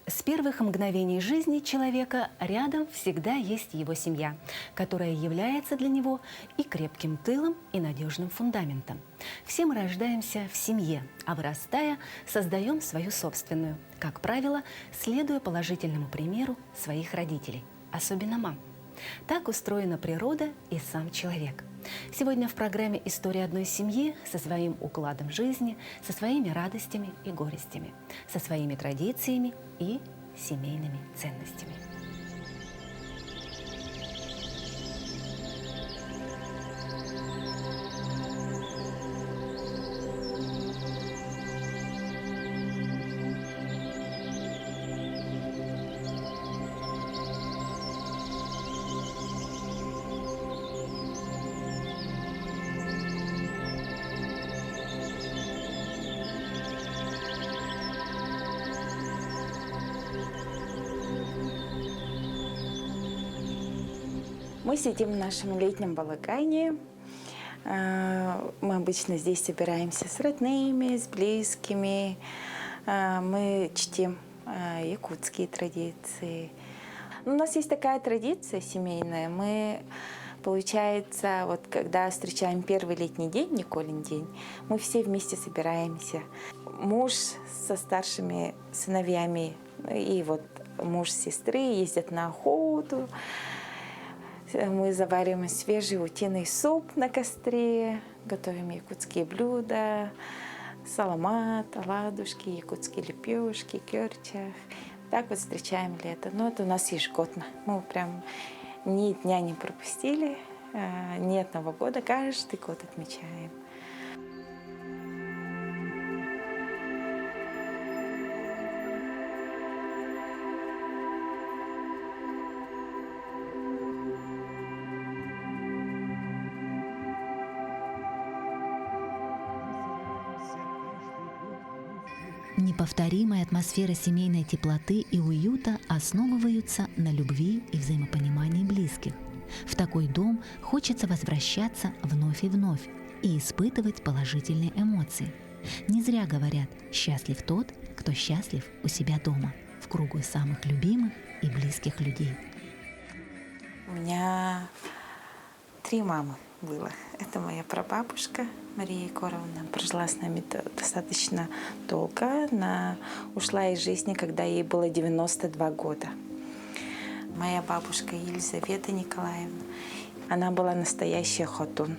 С первых мгновений жизни человека рядом всегда есть его семья, которая является для него и крепким тылом, и надежным фундаментом. Все мы рождаемся в семье, а вырастая, создаем свою собственную, как правило, следуя положительному примеру своих родителей, особенно мам. Так устроена природа и сам человек. Сегодня в программе «История одной семьи» со своим укладом жизни, со своими радостями и горестями, со своими традициями и семейными ценностями. Мы сидим в нашем летнем балагане. Мы обычно здесь собираемся с родными, с близкими. Мы чтим якутские традиции. У нас есть такая традиция семейная. Мы, получается, вот когда встречаем первый летний день, Николин день, мы все вместе собираемся. Муж со старшими сыновьями и вот муж сестры ездят на охоту. Мы завариваем свежий утиный суп на костре, готовим якутские блюда, саламат, оладушки, якутские лепешки, кёрчах. Так вот встречаем лето. Но это у нас ежегодно. Мы прям ни дня не пропустили, ни одного года, каждый год отмечаем. Неповторимая атмосфера семейной теплоты и уюта основываются на любви и взаимопонимании близких. В такой дом хочется возвращаться вновь и вновь и испытывать положительные эмоции. Не зря говорят «счастлив тот, кто счастлив у себя дома», в кругу самых любимых и близких людей. У меня 3 мамы было. Это моя прабабушка Мария Егоровна. Прожила с нами достаточно долго. Она ушла из жизни, когда ей было 92 года. Моя бабушка Елизавета Николаевна. Она была настоящая хотун.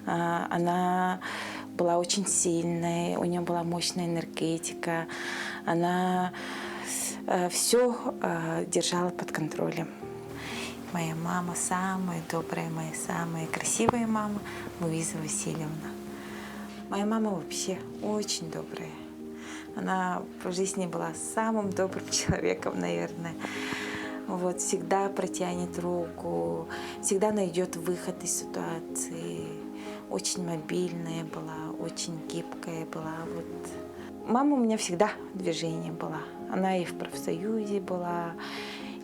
Она была очень сильной, у нее была мощная энергетика. Она все держала под контролем. Моя мама самая добрая, моя самая красивая мама Луиза Васильевна. Моя мама вообще очень добрая. Она в жизни была самым добрым человеком, наверное. Вот, всегда протянет руку, всегда найдет выход из ситуации. Очень мобильная была, очень гибкая была. Вот. Мама у меня всегда в движении была. Она и в профсоюзе была,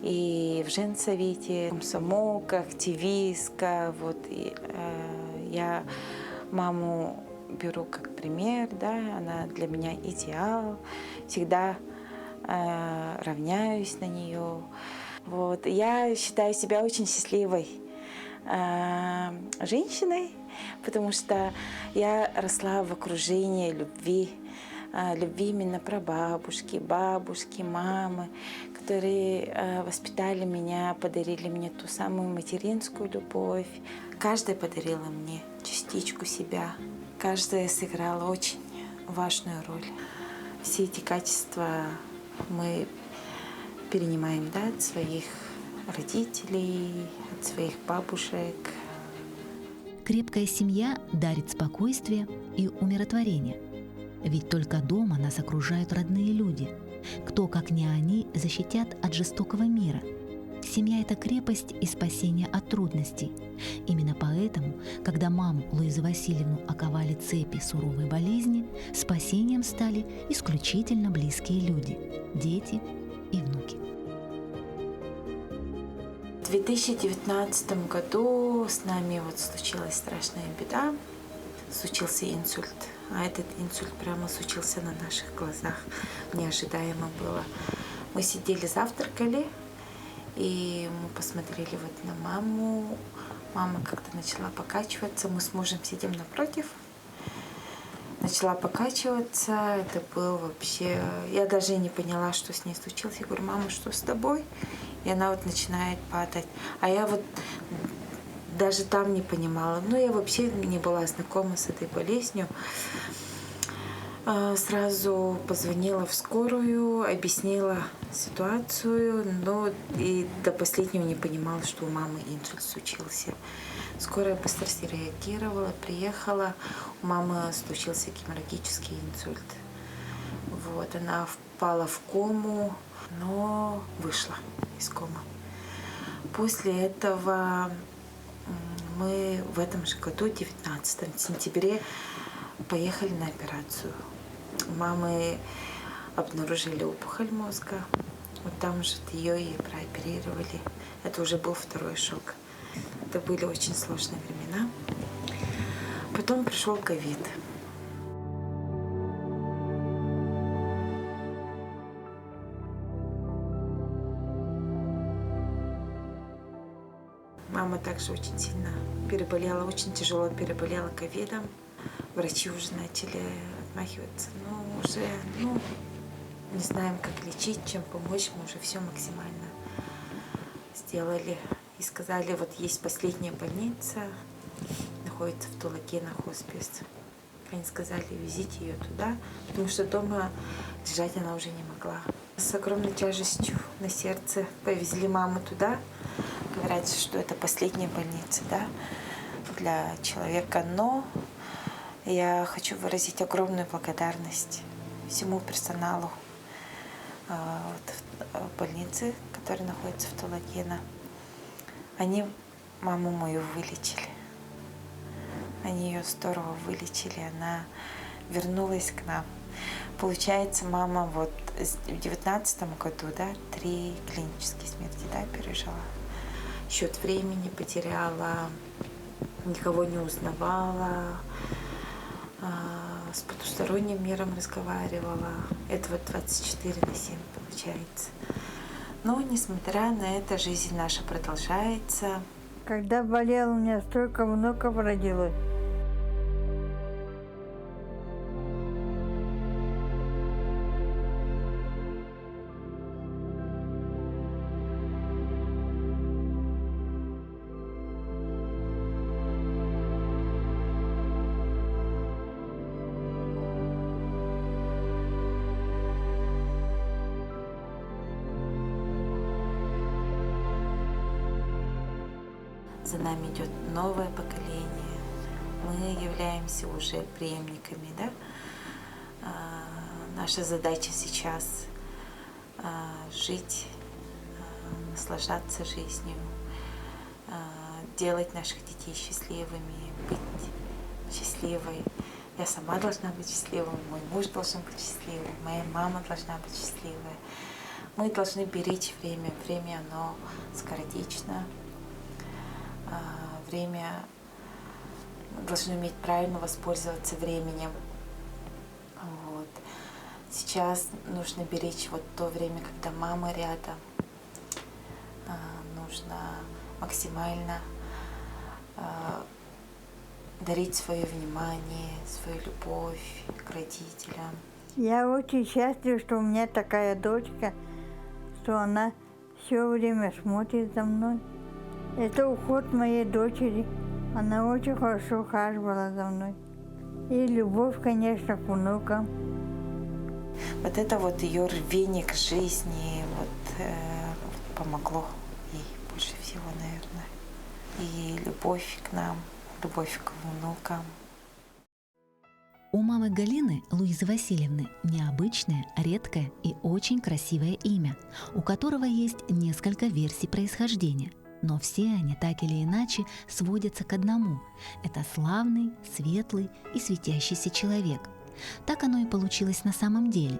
и в женсовете, комсомолка, активистка. Вот, я маму беру как пример, да, она для меня идеал. Всегда равняюсь на нее. Вот. Я считаю себя очень счастливой женщиной, потому что я росла в окружении любви. Любви именно прабабушки, бабушки, мамы, которые воспитали меня, подарили мне ту самую материнскую любовь. Каждая подарила мне частичку себя. Каждая сыграла очень важную роль. Все эти качества мы перенимаем, да, от своих родителей, от своих бабушек. Крепкая семья дарит спокойствие и умиротворение. Ведь только дома нас окружают родные люди. Кто, как не они, защитят от жестокого мира? Семья – это крепость и спасение от трудностей. Именно поэтому, когда маму Луизу Васильевну оковали цепи суровой болезни, спасением стали исключительно близкие люди – дети и внуки. В 2019 году с нами вот случилась страшная беда. Случился инсульт. А этот инсульт прямо случился на наших глазах. Неожидаемо было. Мы Мы сидели, завтракали, и мы посмотрели вот на маму. Мама как-то начала покачиваться. Мы с мужем сидим напротив. Начала покачиваться. Это был вообще... Я даже не поняла, что с ней случилось. Я говорю: мама, что с тобой? И она вот начинает падать. А я вот даже там не понимала. Ну, я вообще не была знакома с этой болезнью. Сразу позвонила в скорую, объяснила ситуацию, но и до последнего не понимала, что у мамы инсульт случился. Скорая быстро среагировала, приехала. У мамы случился геморрагический инсульт. Вот, она впала в кому, но вышла из комы. После этого мы в этом же году, 19 сентября, поехали на операцию. У мамы обнаружили опухоль мозга. Вот там же ее и прооперировали. Это уже был второй шок. Это были очень сложные времена. Потом пришел ковид. Мама также очень сильно переболела, очень тяжело переболела ковидом. Врачи уже начали отмахиваться, но уже, не знаем, как лечить, чем помочь. Мы уже все максимально сделали. И сказали, вот есть последняя больница, находится в Тулагена, хоспис. Они сказали, везите ее туда, потому что дома лежать она уже не могла. С огромной тяжестью на сердце повезли маму туда. Говорят, что это последняя больница, да, для человека. Но я хочу выразить огромную благодарность всему персоналу больницы, которая находится в Тулагена. Они маму мою вылечили. Они ее здорово вылечили. Она вернулась к нам. Получается, мама вот в 19 году, да, 3 клинические смерти, да, пережила. Счет времени потеряла, никого не узнавала, с потусторонним миром разговаривала. Это вот 24/7 получается. Но, несмотря на это, жизнь наша продолжается. Когда болела, у меня столько внуков родилось. За нами идет новое поколение. Мы являемся уже преемниками, да? Наша задача сейчас жить, наслаждаться жизнью, делать наших детей счастливыми, быть счастливой. Я сама должна быть счастливой, мой муж должен быть счастливым, моя мама должна быть счастливой. Мы должны беречь время. Время, оно скоротечно. Время, должны уметь правильно воспользоваться временем. Вот. Сейчас нужно беречь вот то время, когда мама рядом. Нужно максимально дарить свое внимание, свою любовь к родителям. Я очень счастлива, что у меня такая дочка, что она все время смотрит за мной. Это уход моей дочери. Она очень хорошо ухаживала за мной. И любовь, конечно, к внукам. Вот это вот ее рвение к жизни вот, помогло ей больше всего, наверное. И любовь к нам, любовь к внукам. У мамы Галины, Луизы Васильевны, необычное, редкое и очень красивое имя, у которого есть несколько версий происхождения. Но все они так или иначе сводятся к одному. Это славный, светлый и светящийся человек. Так оно и получилось на самом деле.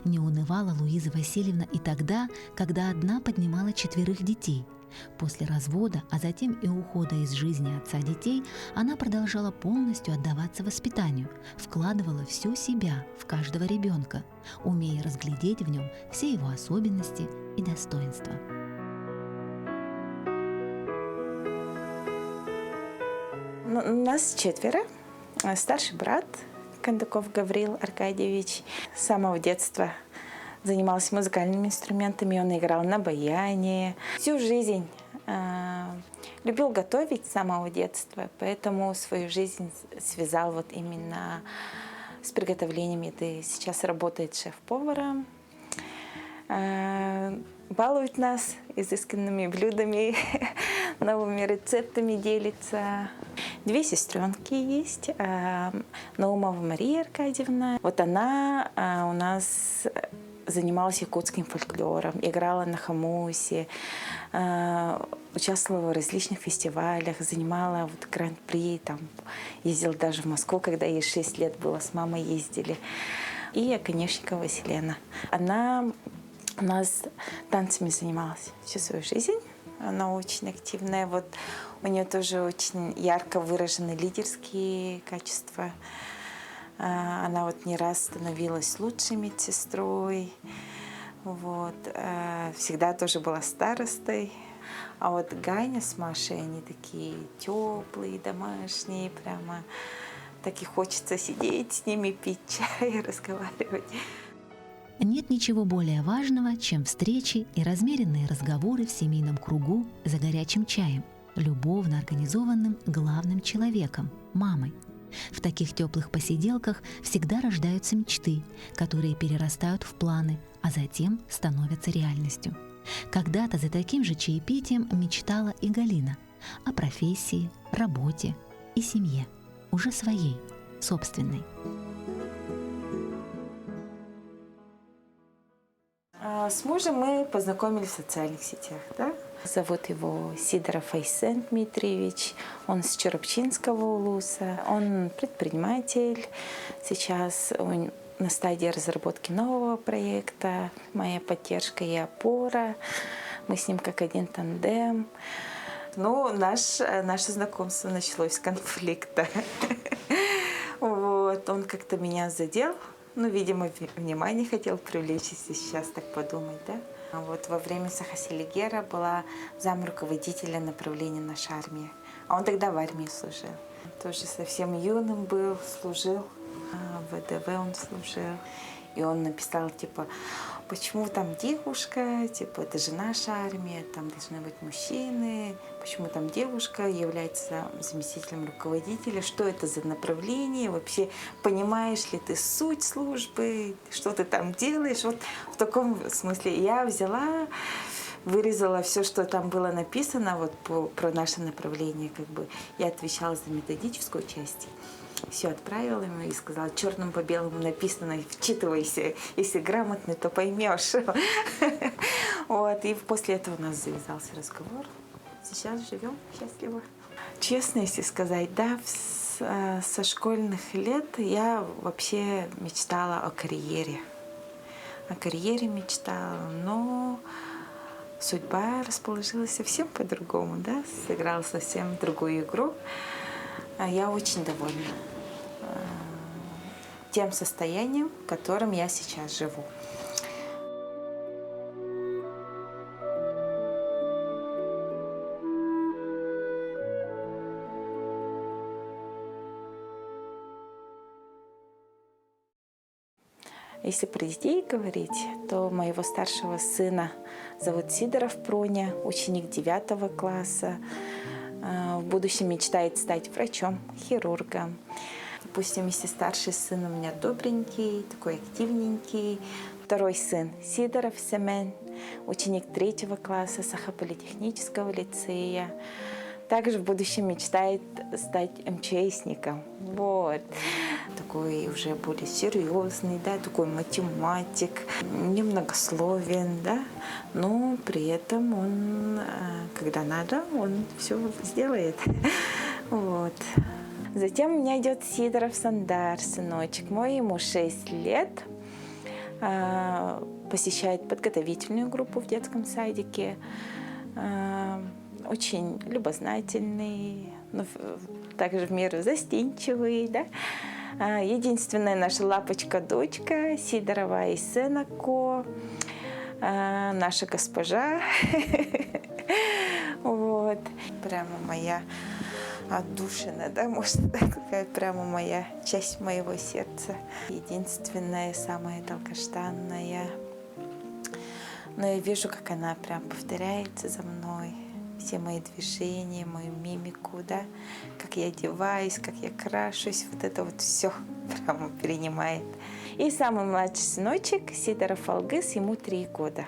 Не унывала Луиза Васильевна и тогда, когда одна поднимала 4 детей. После развода, а затем и ухода из жизни отца детей, она продолжала полностью отдаваться воспитанию, вкладывала всю себя в каждого ребенка, умея разглядеть в нем все его особенности и достоинства. Нас 4. Старший брат Кондаков Гаврил Аркадьевич с самого детства занимался музыкальными инструментами, он играл на баяне. Всю жизнь любил готовить с самого детства, поэтому свою жизнь связал вот именно с приготовлением еды. Сейчас работает шеф-поваром, балует нас изысканными блюдами, новыми рецептами делится. 2 сестренки есть, Наумова Мария Аркадьевна. Вот она у нас занималась якутским фольклором, играла на хомусе, участвовала в различных фестивалях, занимала вот гран-при, там, ездила даже в Москву, когда ей 6 лет было, с мамой ездили. И Оконечникова Селена. Она у нас танцами занималась всю свою жизнь. Она очень активная. Вот у нее тоже очень ярко выражены лидерские качества. Она вот не раз становилась лучшей медсестрой. Вот. Всегда тоже была старостой. А вот Ганя с Машей, они такие теплые, домашние, прямо так и хочется сидеть с ними, пить чай, разговаривать. Нет ничего более важного, чем встречи и размеренные разговоры в семейном кругу за горячим чаем, любовно организованным главным человеком – мамой. В таких теплых посиделках всегда рождаются мечты, которые перерастают в планы, а затем становятся реальностью. Когда-то за таким же чаепитием мечтала и Галина о профессии, работе и семье, уже своей, собственной. С мужем мы познакомились в социальных сетях. Да? Зовут его Сидоров Айсен Дмитриевич. Он с Черопчинского улуса. Он предприниматель. Сейчас он на стадии разработки нового проекта. Моя поддержка и опора. Мы с ним как один тандем. Ну, наше знакомство началось с конфликта. Вот. Он как-то меня задел. Ну, видимо, внимание хотел привлечь, если сейчас так подумать, да? А вот во время Сахаселигера была замруководителя направления «Наша армия». А он тогда в армии служил. Тоже совсем юным был, служил. В ВДВ он служил. И он написал, типа, почему там девушка, типа, это же наша армия, там должны быть мужчины, почему там девушка является заместителем руководителя, что это за направление, вообще понимаешь ли ты суть службы, что ты там делаешь, вот в таком смысле. Я взяла, вырезала все, что там было написано вот про наше направление, как бы, я отвечала за методическую часть. Все отправила ему и сказала, черным по белому написано, вчитывайся, если грамотный, то поймешь. Вот. И после этого у нас завязался разговор. Сейчас живем счастливо. Честно, если сказать, да, со школьных лет я вообще мечтала о карьере. О карьере мечтала, но судьба расположилась совсем по-другому, да, сыграла совсем другую игру. Я очень довольна тем состоянием, в котором я сейчас живу. Если про детей говорить, то моего старшего сына зовут Сидоров Проня, ученик 9 класса. В будущем мечтает стать врачом, хирургом. Допустим, если старший сын у меня добренький, такой активненький. Второй сын Сидоров Семен, ученик 3 класса Сахаполитехнического лицея. Также в будущем мечтает стать МЧСником. Вот. Такой уже более серьезный, да, такой математик, немногословен, да, но при этом он, когда надо, он все сделает. Вот. Затем у меня идет Сидоров Сандар, сыночек мой, ему 6 лет, посещает подготовительную группу в детском садике. Очень любознательный, но также в меру застенчивый, да. Единственная наша лапочка-дочка Сидорова Исенако, наша госпожа. Вот. Прямо моя отдушина, да, можно так сказать, прямо моя часть моего сердца. Единственная, самая долгожданная. Но я вижу, как она прям повторяется за мной. Все мои движения, мою мимику, да, как я одеваюсь, как я крашусь, вот это вот все прямо перенимает. И самый младший сыночек Сидоров Алгыс, ему 3 года.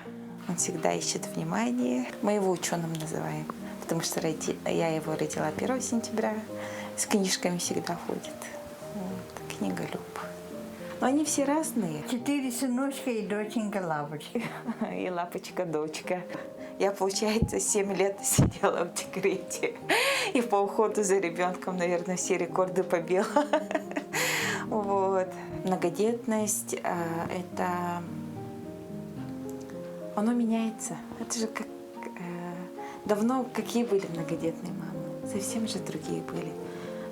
Он всегда ищет внимание. Мы его ученым называем, потому что я его родила 1 сентября. С книжками всегда ходит. Вот, книголюб. Но они все разные. 4 сыночка и доченька Лапочка. И лапочка-дочка. Я, получается, 7 лет сидела в декрете. И по уходу за ребенком, наверное, все рекорды побила. Вот. Многодетность – это… Оно меняется. Это же как… Давно какие были многодетные мамы? Совсем же другие были.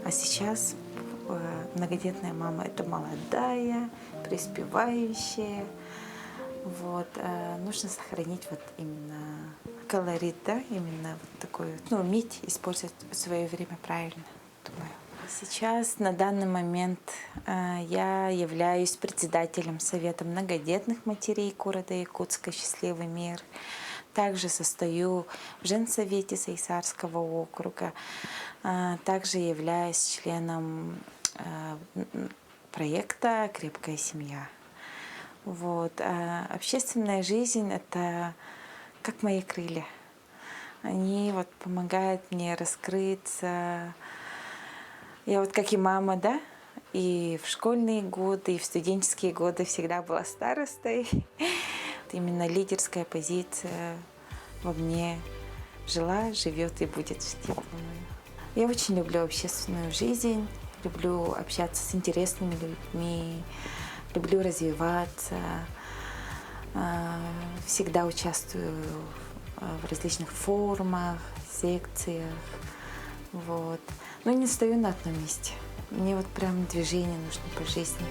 А сейчас многодетная мама – это молодая, преуспевающая. Вот. Нужно сохранить вот именно колорит, да, именно вот такой, ну, уметь использовать свое время правильно, думаю. Сейчас, на данный момент, я являюсь председателем Совета многодетных матерей города Якутска «Счастливый мир». Также состою в Женсовете Сайсарского округа. Также являюсь членом проекта «Крепкая семья». Вот. Общественная жизнь – это как мои крылья. Они вот помогают мне раскрыться. Я вот как и мама, да, и в школьные годы, и в студенческие годы всегда была старостой. Именно лидерская позиция во мне жила, живет и будет жить, я думаю. Я очень люблю общественную жизнь, люблю общаться с интересными людьми, люблю развиваться, всегда участвую в различных форумах, секциях, вот. Но не стою на одном месте. Мне вот прям движение нужно по жизни.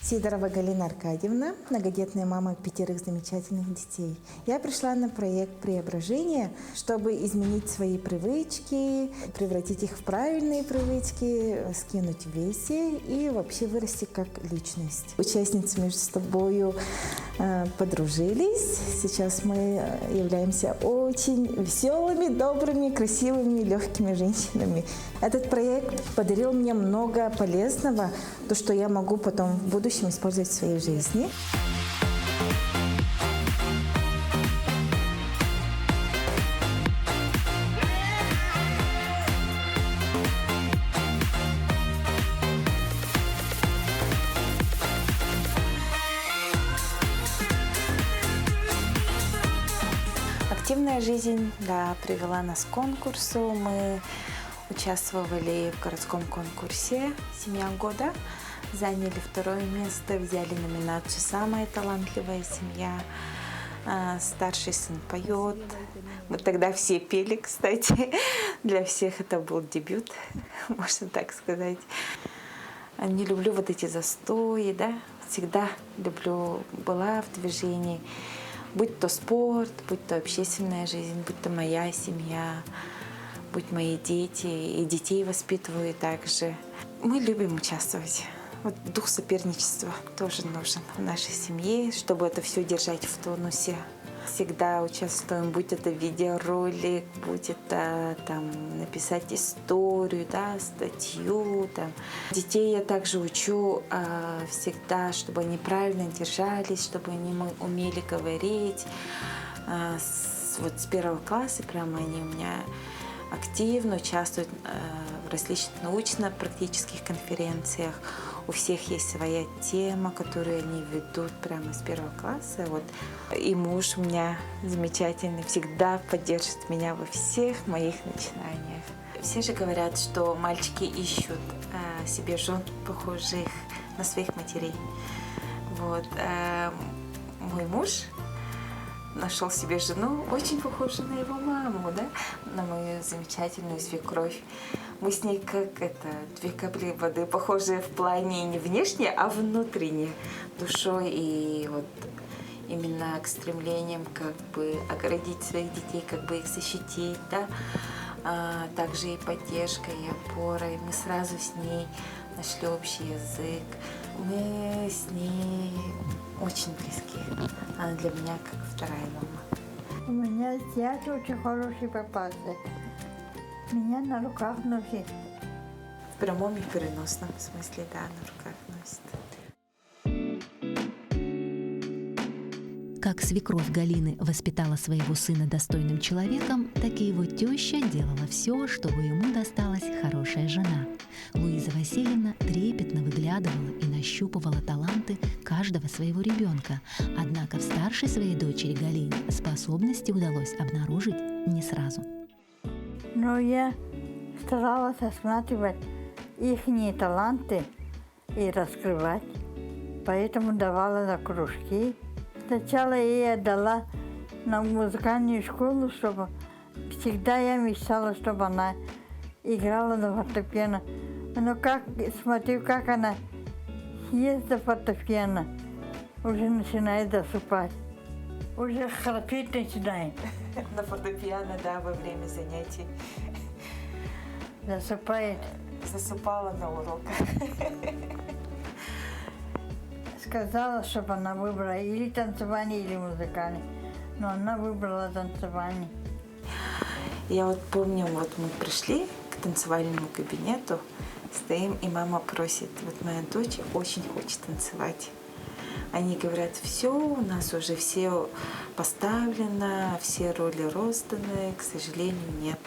Сидорова Галина Аркадьевна, многодетная мама 5 замечательных детей. Я пришла на проект преображения, чтобы изменить свои привычки, превратить их в правильные привычки, скинуть в весе и вообще вырасти как личность. Участницы между собой подружились. Сейчас мы являемся очень веселыми, добрыми, красивыми, легкими женщинами. Этот проект подарил мне много полезного, то, что я могу потом в будущем использовать в своей жизни. Активная жизнь, да, привела нас к конкурсу. Мы участвовали в городском конкурсе «Семья года». Заняли 2 место, взяли номинацию «Самая талантливая семья». Старший сын поет. Мы тогда все пели, кстати. Для всех это был дебют, можно так сказать. Не люблю вот эти застои, да. Всегда была в движении. Будь то спорт, будь то общественная жизнь, будь то моя семья, будь мои дети. И детей воспитываю также. Мы любим участвовать. Вот дух соперничества тоже нужен в нашей семье, чтобы это все держать в тонусе. Всегда участвуем, будь это видеоролик, будь это там, написать историю, да, статью. Там. Детей я также учу всегда, чтобы они правильно держались, чтобы они умели говорить. Вот с 1 класса прямо они у меня активно участвуют в различных научно-практических конференциях. У всех есть своя тема, которую они ведут прямо с 1 класса. Вот. И муж у меня замечательный, всегда поддержит меня во всех моих начинаниях. Все же говорят, что мальчики ищут себе жен, похожих на своих матерей. Вот. Мой муж нашел себе жену, очень похожую на его маму, да? На мою замечательную свекровь. Мы с ней как две капли воды, похожие в плане не внешне, а внутренне, душой и вот именно к стремлениям как бы оградить своих детей, как бы их защитить, да? Также и поддержкой, и опорой. Мы сразу с ней нашли общий язык. Мы с ней очень близки. Она для меня как вторая мама. У меня зять очень хороший попался. Меня на руках носит. В прямом и переносном смысле, да, на руках носит. Как свекровь Галины воспитала своего сына достойным человеком, так и его теща делала все, чтобы ему досталась хорошая жена. Луиза Васильевна трепетно выглядывала и нащупывала таланты каждого своего ребенка. Однако в старшей своей дочери Галине способности удалось обнаружить не сразу. Но я старалась осматривать их таланты и раскрывать. Поэтому давала на кружки. Сначала я ей отдала на музыкальную школу, чтобы всегда я мечтала, чтобы она играла на фортепиано. Но как смотрю, как она ест за фортепиано, уже начинает засыпать. Уже храпеть начинает. На фортепиано, да, во время занятий. Засыпает. Засыпала на уроках. Сказала, чтобы она выбрала или танцевание, или музыкальное. Но она выбрала танцевание. Я вот помню, вот мы пришли к танцевальному кабинету, стоим, и мама просит, вот моя дочь очень хочет танцевать. Они говорят, все, у нас уже все поставлено, все роли розданы, к сожалению, нет.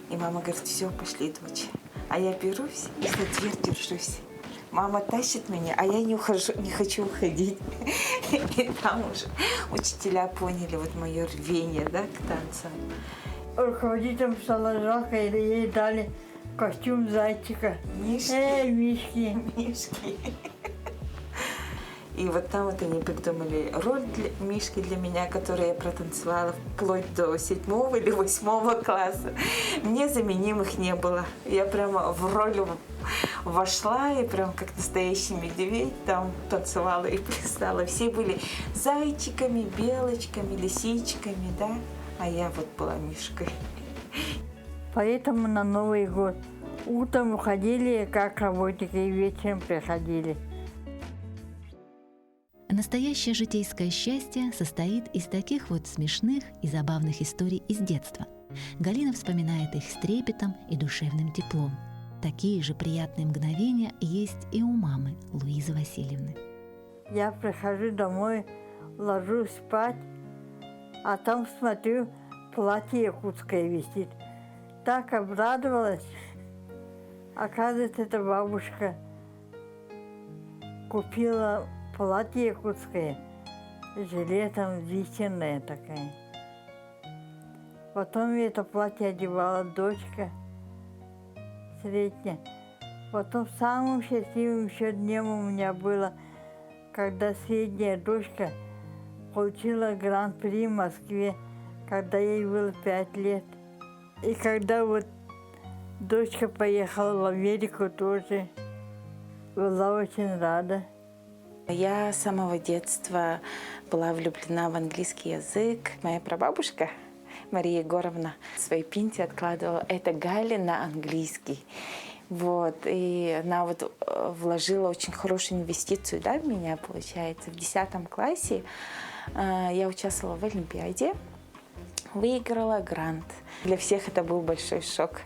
И мама говорит, все, пошли, дочь. А я берусь и за дверь держусь. Мама тащит меня, а я не хочу уходить. И там уже учителя поняли вот мое рвение, да, к танцам. Руководителям стало жалко, и ей дали костюм зайчика. Мишки. Мишки. Мишки. И вот там вот они придумали роль для Мишки для меня, которую я протанцевала вплоть до 7 или 8 класса. Мне заменимых не было. Я прямо в роль вошла и прям как настоящий медведь там танцевала и плясала. Все были зайчиками, белочками, лисичками, да? А я вот была Мишкой. Поэтому на Новый год утром уходили как работники и вечером приходили. Настоящее житейское счастье состоит из таких вот смешных и забавных историй из детства. Галина вспоминает их с трепетом и душевным теплом. Такие же приятные мгновения есть и у мамы Луизы Васильевны. Я прихожу домой, ложусь спать, а там смотрю, платье якутское висит. Так обрадовалась. Оказывается, эта бабушка купила платье якутское, жилетом висенное такая. Потом это платье одевала дочка средняя. Потом самым счастливым еще днем у меня было, когда средняя дочка получила гран-при в Москве, когда ей было 5 лет. И когда вот дочка поехала в Америку тоже, была очень рада. Я с самого детства была влюблена в английский язык. Моя прабабушка Мария Егоровна в своей пинте откладывала это Галя на английский. Вот. И она вот вложила очень хорошую инвестицию, да, в меня, получается. В 10 классе я участвовала в Олимпиаде, выиграла грант. Для всех это был большой шок.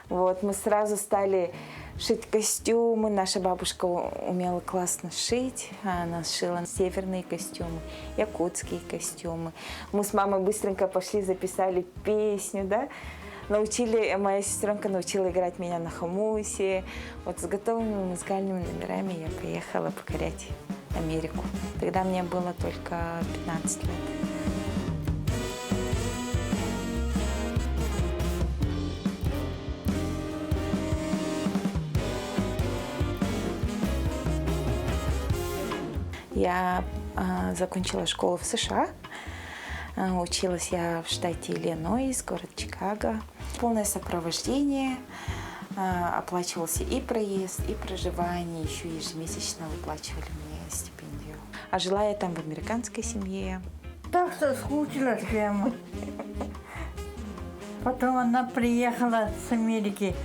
Вот. Мы сразу стали шить костюмы. Наша бабушка умела классно шить. Она сшила северные костюмы, якутские костюмы. Мы с мамой быстренько пошли, записали песню, да? Моя сестренка научила играть меня на хомусе. Вот с готовыми музыкальными номерами я поехала покорять Америку. Тогда мне было только 15 лет. Я закончила школу в США. Училась я в штате Иллинойс, город Чикаго. Полное сопровождение. Оплачивался и проезд, и проживание. Еще ежемесячно выплачивали мне стипендию. А жила я там в американской семье. Так соскучилась прямо. Потом она приехала с Америки.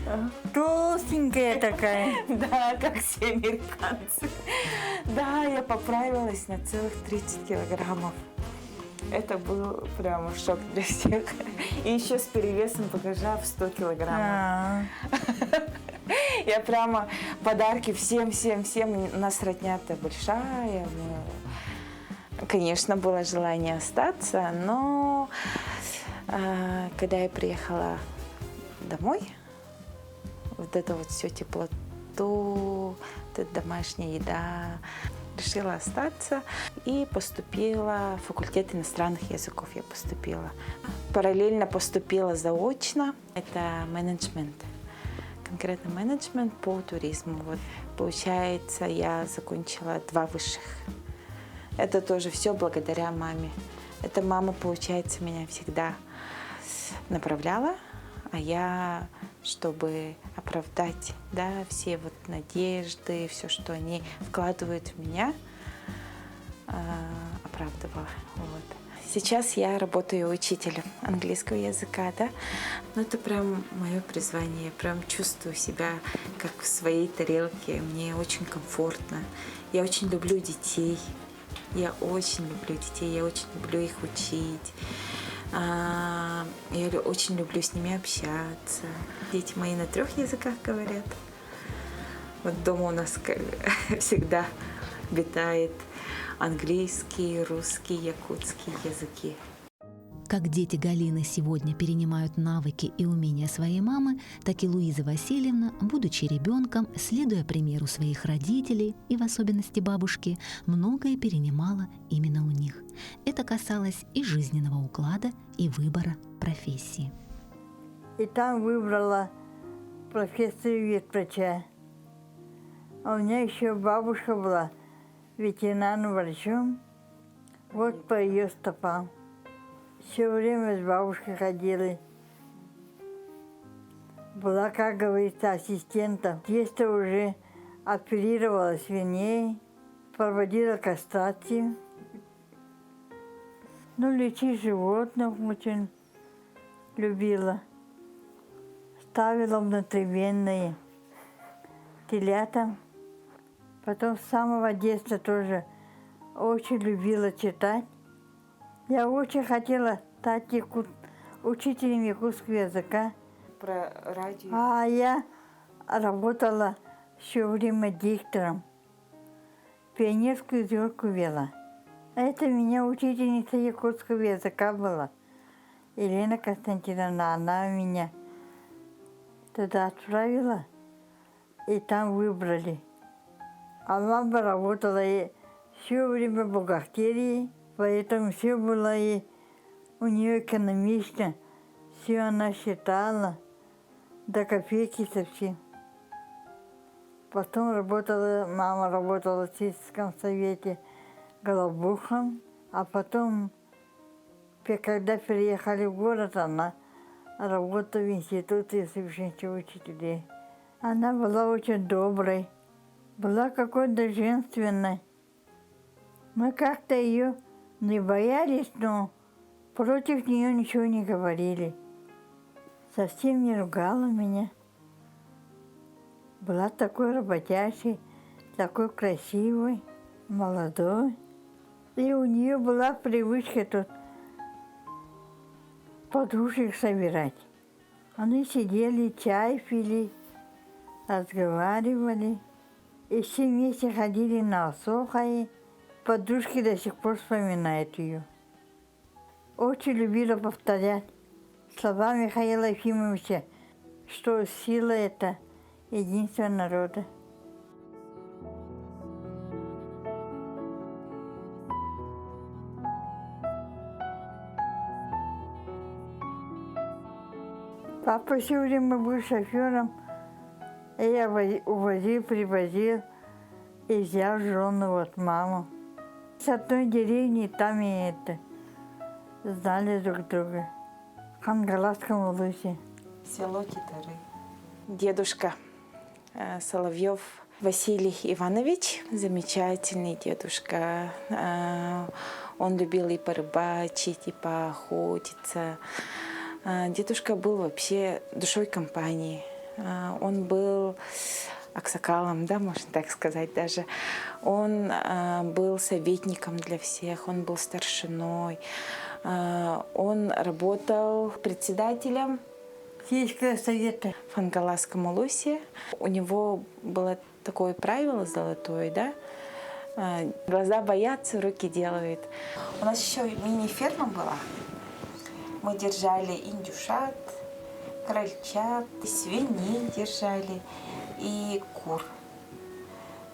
Толстенькая такая. Да, как все американцы. Да, я поправилась на целых 30 килограммов. Это был прямо шок для всех. И еще с перевесом багажа в 100 килограммов. Я прямо подарки всем. У нас родня-то большая. Конечно, было желание остаться, но когда я приехала домой, вот это вот все теплоту, это домашняя еда, решила остаться и поступила в факультет иностранных языков. Я поступила. Параллельно поступила заочно. Это менеджмент. Конкретно менеджмент по туризму. Вот, получается, я закончила 2 высших. Это тоже все благодаря маме. Эта мама, получается, меня всегда направляла, а я, чтобы оправдать, да, все вот надежды, все, что они вкладывают в меня, оправдывала. Вот. Сейчас я работаю учителем английского языка, да. Но это прям мое призвание. Я прям чувствую себя как в своей тарелке. Мне очень комфортно. Я очень люблю детей. Я очень люблю их учить. Я очень люблю с ними общаться. Дети мои на 3 языках говорят. Вот дома у нас всегда витает английский, русский, якутский языки. Как дети Галины сегодня перенимают навыки и умения своей мамы, так и Луиза Васильевна, будучи ребенком, следуя примеру своих родителей и в особенности бабушки, многое перенимала именно у них. Это касалось и жизненного уклада, и выбора профессии. И там выбрала профессию ветврача. А у меня еще бабушка была ветеринарным врачом. Вот по ее стопам. Все время с бабушкой ходили. Была, как говорится, ассистентом. Тесто уже оперировала свиней, проводила кастрацию. Лечить животных очень любила. Ставила внутривенные телятам. Потом с самого детства тоже очень любила читать. Я очень хотела стать учителем якутского языка. Про радио. А я работала все время диктором. Пионерскую сборку вела. Это у меня учительница якутского языка была. Елена Константиновна, она меня туда отправила, и там выбрали. А мама работала все время в бухгалтерии. Поэтому все было и у нее экономично, все она считала, до копейки совсем. Потом мама работала в сельском совете главбухом, а потом, когда переехали в город, она работала в институте совершенствующих учителей. Она была очень доброй, была какой-то женственной. Мы как-то ее не боялись, но против нее ничего не говорили. Совсем не ругала меня. Была такой работящей, такой красивой, молодой. И у нее была привычка тут подружек собирать. Они сидели, чай пили, разговаривали. И все вместе ходили на Осохое. Подружки до сих пор вспоминают ее. Очень любила повторять Слова Михаила Ефимовича, что сила – это единство народа. Папа все время был шофером, и я увозил, привозил и взял жену, вот маму. С одной деревни там и это, знали друг друга. В Хангаласском улусе. Село Титары. Дедушка Соловьев Василий Иванович, замечательный дедушка. Он любил и порыбачить, и поохотиться. Дедушка был вообще душой компании. Он был аксакалом, да, можно так сказать даже. Он был советником для всех, он был старшиной. Он работал председателем Сельского совета. в Хангаласском улусе. У него было такое правило золотое, да? Глаза боятся, руки делают. У нас еще мини-ферма была. Мы держали индюшат, крольчат, свиней держали и кур.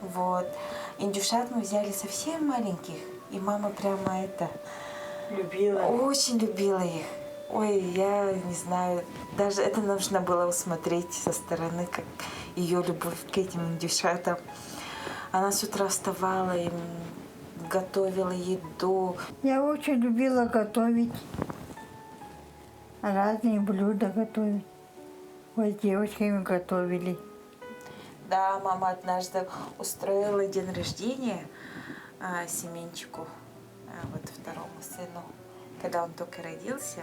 Вот. Индюшат мы взяли совсем маленьких, и мама прямо Любила. очень любила их. Ой, я не знаю, даже это нужно было усмотреть со стороны, как ее любовь к этим индюшатам. Она с утра вставала, им готовила еду. Я очень любила готовить. Разные блюда готовить. Вот с девочками готовили. Да, мама однажды устроила день рождения Семенчику, вот второму сыну, когда он только родился.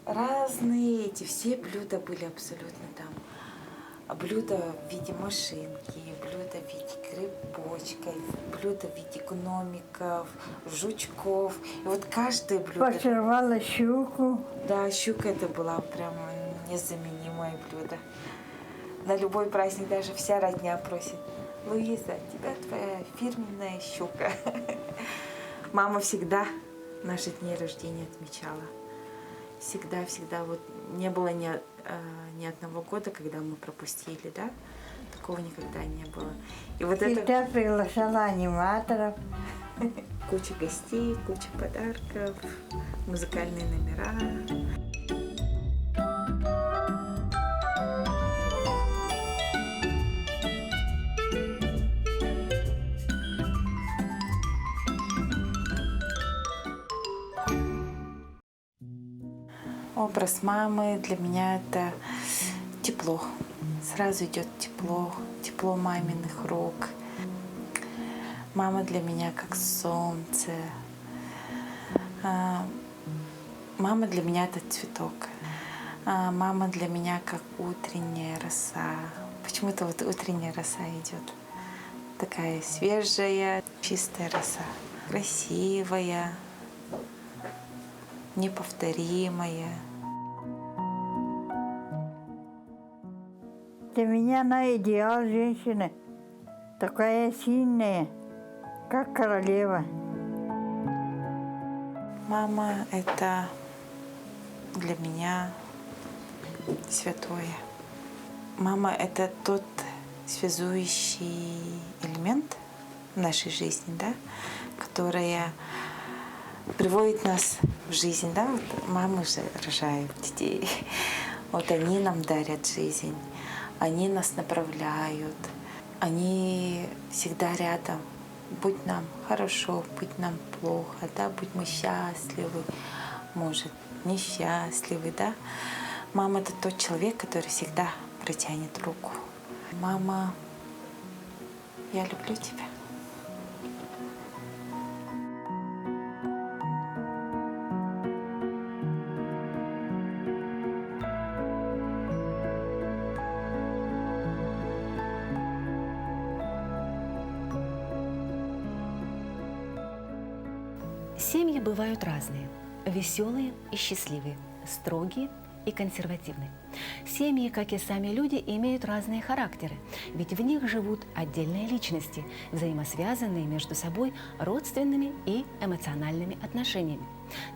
Разные эти все блюда были абсолютно там. Блюда в виде машинки, блюда в виде грибочков, блюда в виде гномиков, жучков. И вот каждое блюдо... Пошивала щуку. Да, щука это была прямо незаменимое блюдо. На любой праздник даже вся родня просит: Луиза, тебя твоя фирменная щука. Мама всегда наши дни рождения отмечала. Всегда. Вот не было ни одного года, когда мы пропустили, да? Такого никогда не было. И вот Всегда это приглашала аниматоров. куча гостей, куча подарков, музыкальные номера. Образ мамы для меня это тепло. Сразу идет тепло, тепло маминых рук. Мама для меня как солнце. Мама для меня это цветок. Мама для меня как утренняя роса. Почему-то вот утренняя роса идет. Такая свежая, чистая роса. Красивая, неповторимая. Для меня она идеал женщины. Такая сильная, как королева. Мама — это для меня святое. Мама — это тот связующий элемент в нашей жизни, да, которая приводит нас в жизнь. Да? Вот мамы же рожают детей. Вот они нам дарят жизнь. Они нас направляют. Они всегда рядом. Будь нам хорошо, будь нам плохо, да, будь мы счастливы, может, несчастливы, да. Мама — это тот человек, который всегда протянет руку. Мама, я люблю тебя. Семьи бывают разные. Веселые и счастливые, строгие и консервативные. Семьи, как и сами люди, имеют разные характеры, ведь в них живут отдельные личности, взаимосвязанные между собой родственными и эмоциональными отношениями.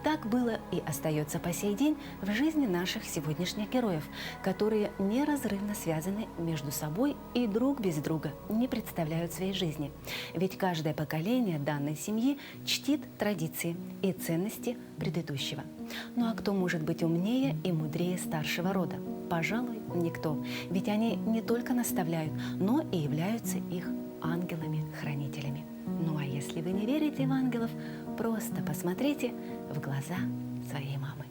Так было и остается по сей день в жизни наших сегодняшних героев, которые неразрывно связаны между собой и друг без друга не представляют своей жизни. Ведь каждое поколение данной семьи чтит традиции и ценности предыдущего. Ну а кто может быть умнее и мудрее старшего рода? Пожалуй, никто. Ведь они не только наставляют, но и являются их ангелами-хранителями. Ну а если вы не верите в ангелов, просто посмотрите в глаза своей мамы.